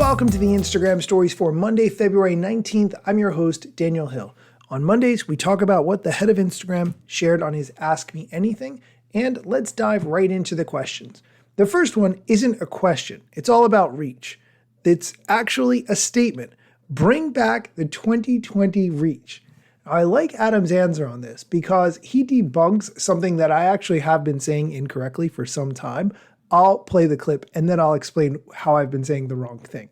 Welcome to the Instagram Stories for Monday, February 19th. I'm your host, Daniel Hill. On Mondays, we talk about what the head of Instagram shared on his Ask Me Anything, and let's dive right into the questions. The first one isn't a question. It's all about reach. It's actually a statement. Bring back the 2020 reach. I like Adam's answer on this because he debunks something that I actually have been saying incorrectly for some time. I'll play the clip and then I'll explain how I've been saying the wrong thing.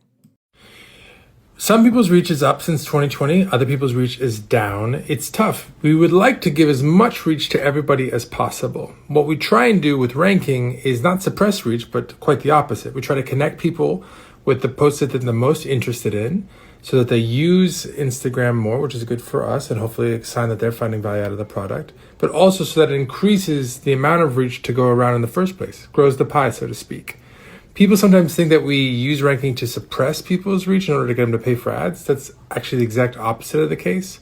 Some people's reach is up since 2020. Other people's reach is down. It's tough. We would like to give as much reach to everybody as possible. What we try and do with ranking is not suppress reach, but quite the opposite. We try to connect people with the posts that they're the most interested in so that they use Instagram more, which is good for us and hopefully a sign that they're finding value out of the product, but also so that it increases the amount of reach to go around in the first place, grows the pie, so to speak. People sometimes think that we use ranking to suppress people's reach in order to get them to pay for ads. That's actually the exact opposite of the case.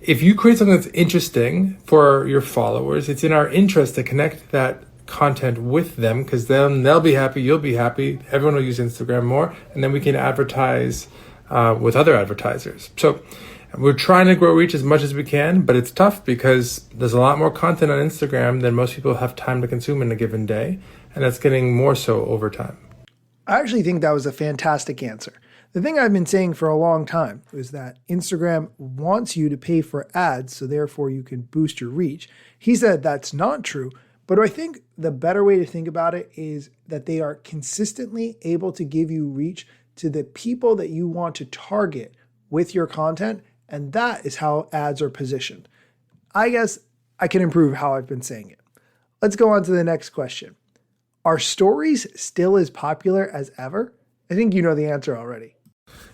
If you create something that's interesting for your followers, it's in our interest to connect that content with them because then they'll be happy, you'll be happy, everyone will use Instagram more, and then we can advertise with other advertisers. So we're trying to grow reach as much as we can, but it's tough because there's a lot more content on Instagram than most people have time to consume in a given day, and that's getting more so over time. I actually think that was a fantastic answer. The thing I've been saying for a long time is that Instagram wants you to pay for ads, so therefore you can boost your reach. He said that's not true, but I think the better way to think about it is that they are consistently able to give you reach to the people that you want to target with your content, and that is how ads are positioned. I guess I can improve how I've been saying it. Let's go on to the next question. Are stories still as popular as ever? I think you know the answer already.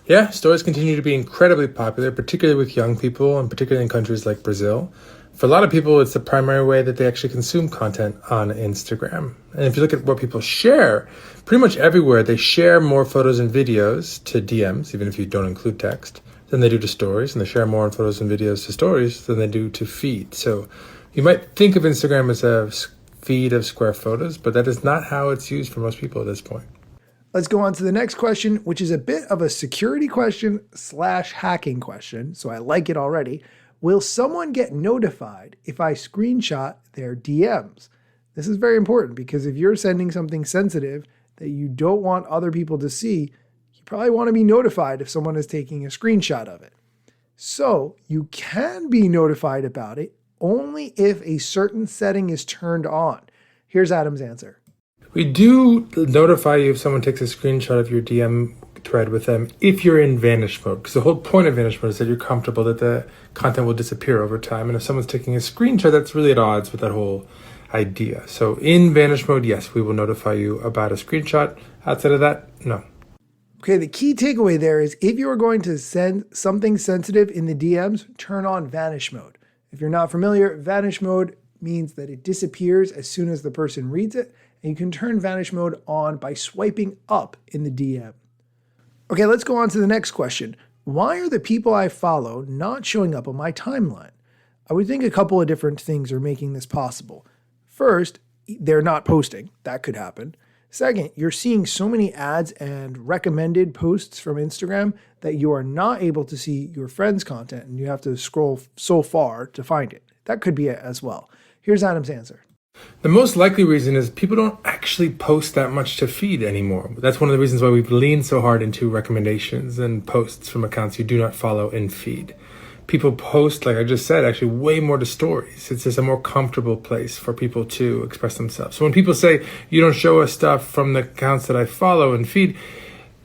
Yeah, stories continue to be incredibly popular, particularly with young people and particularly in countries like Brazil. For a lot of people, it's the primary way that they actually consume content on Instagram. And if you look at what people share, pretty much everywhere, they share more photos and videos to DMs, even if you don't include text, than they do to stories. And they share more photos and videos to stories than they do to feed. So you might think of Instagram as a feed of square photos, but that is not how it's used for most people at this point. Let's go on to the next question, which is a bit of a security question / hacking question. So I like it already. Will someone get notified if I screenshot their DMs? This is very important because if you're sending something sensitive that you don't want other people to see, you probably want to be notified if someone is taking a screenshot of it. So you can be notified about it only if a certain setting is turned on. Here's Adam's answer. We do notify you if someone takes a screenshot of your DM thread with them if you're in vanish mode, because the whole point of vanish mode is that you're comfortable that the content will disappear over time. And if someone's taking a screenshot, that's really at odds with that whole idea. So in vanish mode, yes, we will notify you about a screenshot. Outside of that, no. Okay, the key takeaway there is if you are going to send something sensitive in the DMs, turn on vanish mode. If you're not familiar, vanish mode means that it disappears as soon as the person reads it, and you can turn vanish mode on by swiping up in the DM. Okay, let's go on to the next question. Why are the people I follow not showing up on my timeline? I would think a couple of different things are making this possible. First, they're not posting. That could happen. Second, you're seeing so many ads and recommended posts from Instagram that you are not able to see your friends' content and you have to scroll so far to find it. That could be it as well. Here's Adam's answer. The most likely reason is people don't actually post that much to feed anymore. That's one of the reasons why we've leaned so hard into recommendations and posts from accounts you do not follow in feed. People post, like I just said, actually way more to stories. It's just a more comfortable place for people to express themselves. So when people say, you don't show us stuff from the accounts that I follow and feed,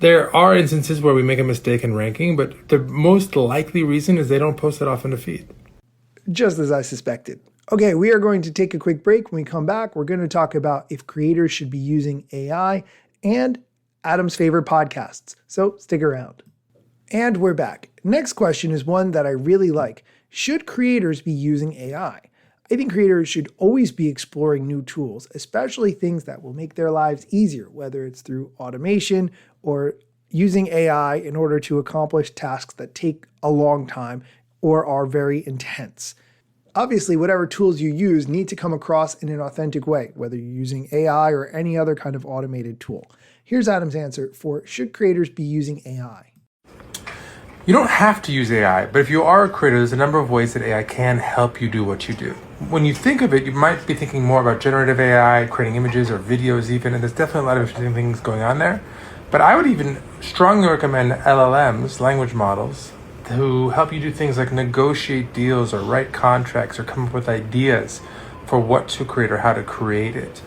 there are instances where we make a mistake in ranking, but the most likely reason is they don't post it often to feed. Just as I suspected. Okay, we are going to take a quick break. When we come back, we're going to talk about if creators should be using AI and Adam's favorite podcasts. So stick around. And we're back. Next question is one that I really like. Should creators be using AI? I think creators should always be exploring new tools, especially things that will make their lives easier, whether it's through automation or using AI in order to accomplish tasks that take a long time or are very intense. Obviously, whatever tools you use need to come across in an authentic way, whether you're using AI or any other kind of automated tool. Here's Adam's answer for should creators be using AI? You don't have to use AI, but if you are a creator, there's a number of ways that AI can help you do what you do. When you think of it, you might be thinking more about generative AI, creating images or videos even, and there's definitely a lot of interesting things going on there. But I would even strongly recommend LLMs, language models, to help you do things like negotiate deals or write contracts or come up with ideas for what to create or how to create it.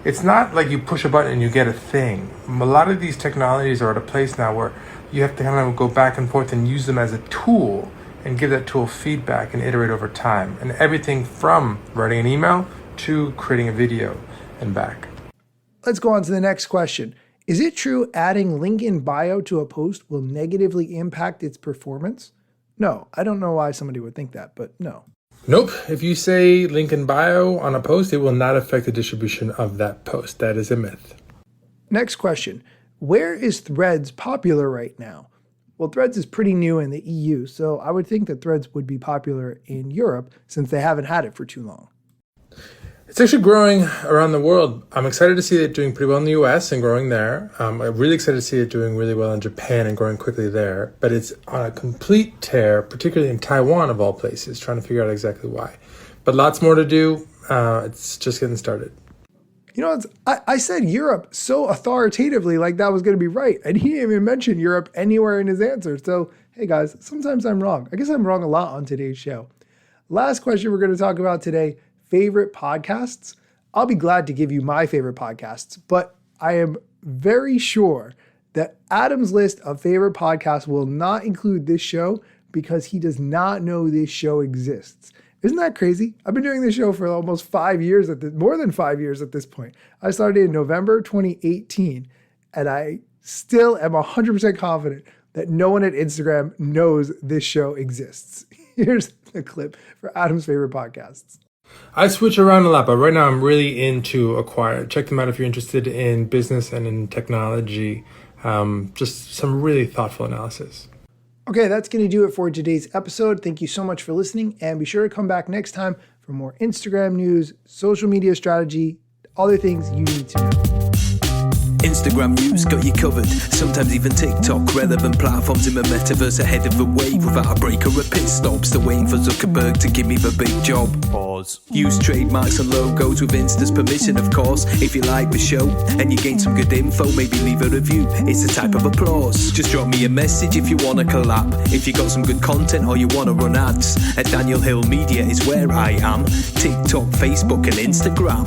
It's not like you push a button and you get a thing. A lot of these technologies are at a place now where you have to kind of go back and forth and use them as a tool and give that tool feedback and iterate over time. And everything from writing an email to creating a video and back. Let's go on to the next question. Is it true adding link in bio to a post will negatively impact its performance? No, I don't know why somebody would think that, but no. Nope. If you say link in bio on a post, it will not affect the distribution of that post. That is a myth. Next question. Where is Threads popular right now? Well, Threads is pretty new in the EU, so I would think that Threads would be popular in Europe since they haven't had it for too long. It's actually growing around the world. I'm excited to see it doing pretty well in the US and growing there. I'm really excited to see it doing really well in Japan and growing quickly there. But it's on a complete tear, particularly in Taiwan of all places, trying to figure out exactly why. But lots more to do. It's just getting started. You know, I said Europe so authoritatively like that was going to be right. And he didn't even mention Europe anywhere in his answer. So, hey guys, sometimes I'm wrong. I guess I'm wrong a lot on today's show. Last question we're going to talk about today, favorite podcasts. I'll be glad to give you my favorite podcasts, but I am very sure that Adam's list of favorite podcasts will not include this show because he does not know this show exists. Isn't that crazy? I've been doing this show for almost 5 years more than 5 years at this point. I started in November 2018, and I still am 100% confident that no one at Instagram knows this show exists. Here's the clip for Adam's favorite podcasts. I switch around a lot, but right now I'm really into Acquire. Check them out if you're interested in business and in technology. Just some really thoughtful analysis. Okay, that's going to do it for today's episode. Thank you so much for listening, and be sure to come back next time for more Instagram news, social media strategy, other things you need to know. Instagram news got you covered, sometimes even TikTok. Relevant platforms in the metaverse ahead of the wave. Without a break or a pit stop, still waiting for Zuckerberg to give me the big job. Pause. Use trademarks and logos with Insta's permission, of course. If you like the show and you gain some good info, maybe leave a review. It's a type of applause. Just drop me a message if you want to collab. If you got some good content or you want to run ads, at Daniel Hill Media is where I am. TikTok, Facebook and Instagram.